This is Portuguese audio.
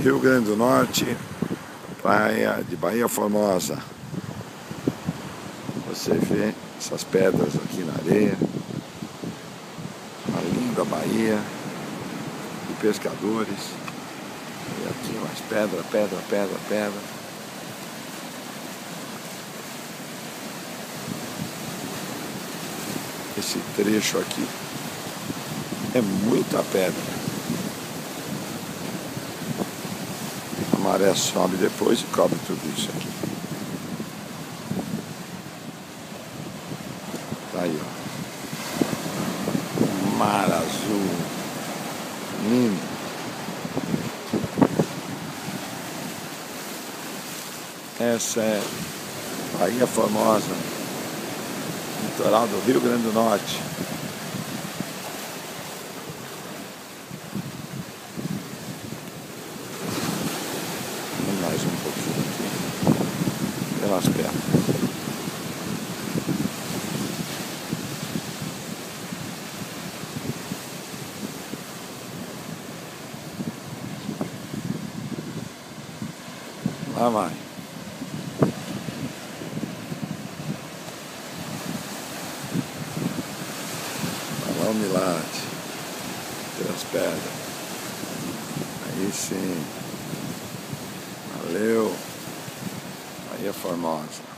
Rio Grande do Norte, praia de Bahia Formosa. Você vê essas pedras aqui na areia, uma linda baía de pescadores. E aqui mais pedra, pedra, pedra, pedra. Esse trecho aqui é muita pedra. A maré sobe depois e cobre tudo isso aqui. Tá aí, ó. Mar azul. Lindo. Essa é Bahia Formosa, litoral do Rio Grande do Norte. Vamos mais um pouquinho aqui, pelas pernas. Lá vai. Balão Milate, pelas pedras. Aí sim. Valeu. Bahia Formosa.